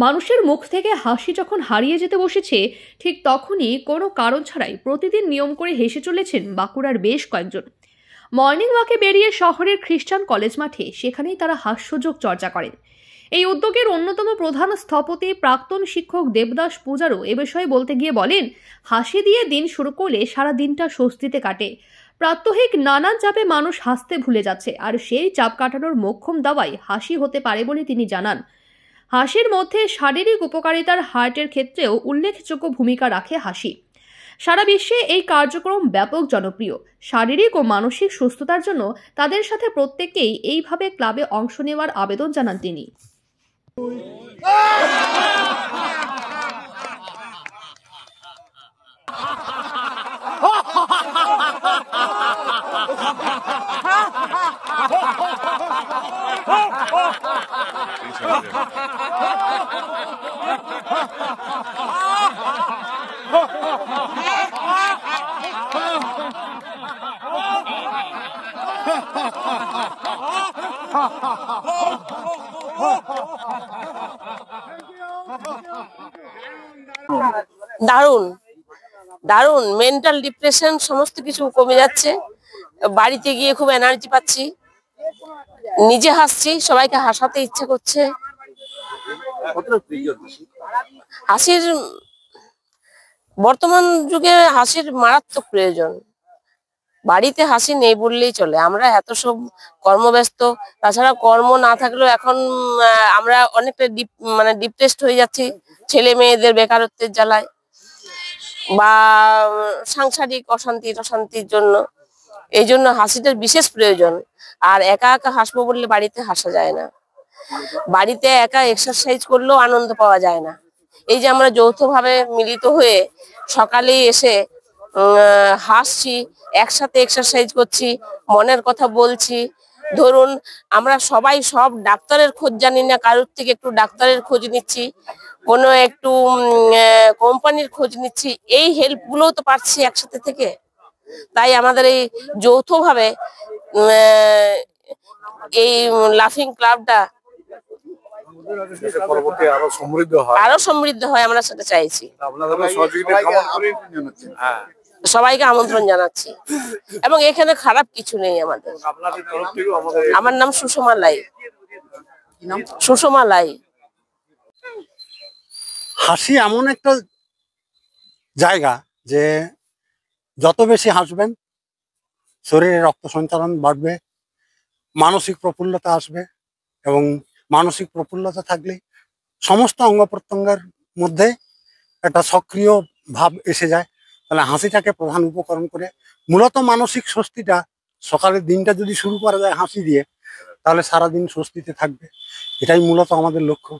মানুষের মুখ থেকে হাসি যখন হারিয়ে যেতে বসেছে, ঠিক তখনই কোনো কারণ ছাড়াই প্রতিদিন নিয়ম করে হেসে চলেছেন বাঁকুড়ার বেশ কয়েকজন। মর্নিং ওয়াকে বেরিয়ে শহরের খ্রিস্টান কলেজ মাঠে সেখানেই তারা হাস্যযোগ চর্চা করেন। এই উদ্যোগের অন্যতম প্রধান স্থপতি প্রাক্তন শিক্ষক দেবদাস পূজারও এ বিষয়ে বলতে গিয়ে বলেন, হাসি দিয়ে দিন শুরু করলে সারা দিনটা স্বস্তিতে কাটে। প্রাত্যহিক নানান চাপে মানুষ হাসতে ভুলে যাচ্ছে, আর সেই চাপ কাটানোর মোক্ষম দাওয়াই হাসি হতে পারে বলে তিনি জানান। হাসির মধ্যে শারীরিক উপকারিতার হার্টের ক্ষেত্রেও উল্লেখযোগ্য ভূমিকা রাখে হাসি। সারা বিশ্বে এই কার্যক্রম ব্যাপক জনপ্রিয়। শারীরিক ও মানসিক সুস্থতার জন্য তাদের সাথে প্রত্যেককেই এইভাবে ক্লাবে অংশ নেওয়ার আবেদন জানান তিনি। দারুণ দারুণ মেন্টাল ডিপ্রেশন সমস্ত কিছু কমে যাচ্ছে। বাড়িতে গিয়ে খুব এনার্জি পাচ্ছি, নিজে হাসছি, সবাইকে হাসাতে ইচ্ছা করছে। হাসির বর্তমান যুগে হাসির মারাত্মক প্রয়োজন। বাড়িতে হাসি নেই বললেই চলে। আমরা এত সব কর্মব্যস্ত, তাছাড়া কর্ম না থাকলেও এখন আমরা অনেকটা ডিপ্রেসড হয়ে যাচ্ছি ছেলে মেয়েদের বেকারত্বের জ্বালায় বা সাংসারিক অশান্তির জন্য। এই জন্য হাসিটার বিশেষ প্রয়োজন। আর একা একা হাসবো বললে বাড়িতে হাসা যায় না। বাড়িতে একা এক্সারসাইজ করলেও আনন্দ পাওয়া যায় না। এই যে আমরা যৌথভাবে মিলিত হয়ে সকালে এসে হাসছি, একসাথে এক্সারসাইজ করছি, মনের কথা বলছি। ধরুন আমরা সবাই সব ডাক্তারের খোঁজ জানি না, কারোর থেকে একটু ডাক্তারের খোঁজ নিচ্ছি, কোনো একটু কোম্পানির খোঁজ নিচ্ছি। এই হেল্প গুলোও তো পাচ্ছি একসাথে থেকে। তাই আমাদের এই যৌথভাবে এই লাফিং ক্লাবটা আরো সমৃদ্ধ হয়, আমরা সেটা চাইছি। সবাইকে আমন্ত্রণ জানাচ্ছি এবং এখানে খারাপ কিছু নেই আমাদের। আমার নাম সুষমা লাই। সুষমা লাই। হাসি এমন একটা জায়গা যে যত বেশি হাসবেন শরীরে রক্ত সঞ্চালন বাড়বে, মানসিক প্রফুল্লতা আসবে, এবং মানসিক প্রফুল্লতা থাকলে সমস্ত অঙ্গ প্রত্যঙ্গের মধ্যে একটা সক্রিয় ভাব এসে যায়। তাহলে হাসিটাকে প্রধান উপকরণ করে মূলত মানসিক স্বস্তিটা, সকালের দিনটা যদি শুরু করা যায় হাসি দিয়ে, তাহলে সারাদিন স্বস্তিতে থাকবে। এটাই মূলত আমাদের লক্ষ্য।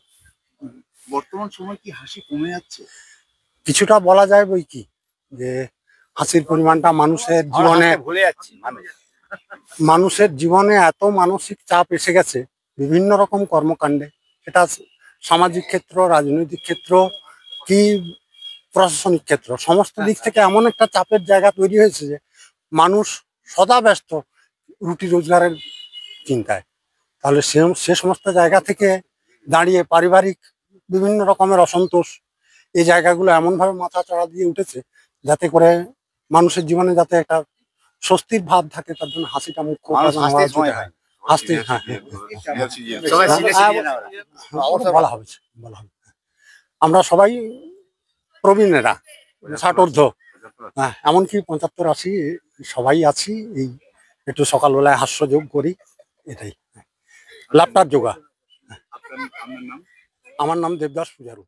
বর্তমান সময় কি হাসি কমে যাচ্ছে? কিছুটা বলা যায় বই কি, যে হাসির পরিমাণটা মানুষের জীবনে এত মানসিক চাপ এসে গেছে বিভিন্ন রকম কর্মকাণ্ডে, সেটা সামাজিক ক্ষেত্র, রাজনৈতিক ক্ষেত্র কি প্রশাসনিক ক্ষেত্র, সমস্ত দিক থেকে এমন একটা চাপের জায়গা তৈরি হয়েছে যে মানুষ সদা ব্যস্ত রুটি রোজগারের চিন্তায়। তাহলে সে সমস্ত জায়গা থেকে দাঁড়িয়ে পারিবারিক বিভিন্ন রকমের অসন্তোষ, এই জায়গাগুলো এমনভাবে মাথা চড়া দিয়ে উঠেছে যাতে করে মানুষের জীবনে যাতে একটা স্বস্তির ভাব থাকে, তার জন্য হাসিটা মুখ্য। হাসতে বলা হবে। আমরা সবাই প্রবীণেরা, 60 হ্যাঁ, এমনকি 75-80 সবাই আছি। এই একটু সকালবেলায় হাস্যযোগ করি, এটাই লাভটার যোগা। আমার নাম দেবদাস পূজারু।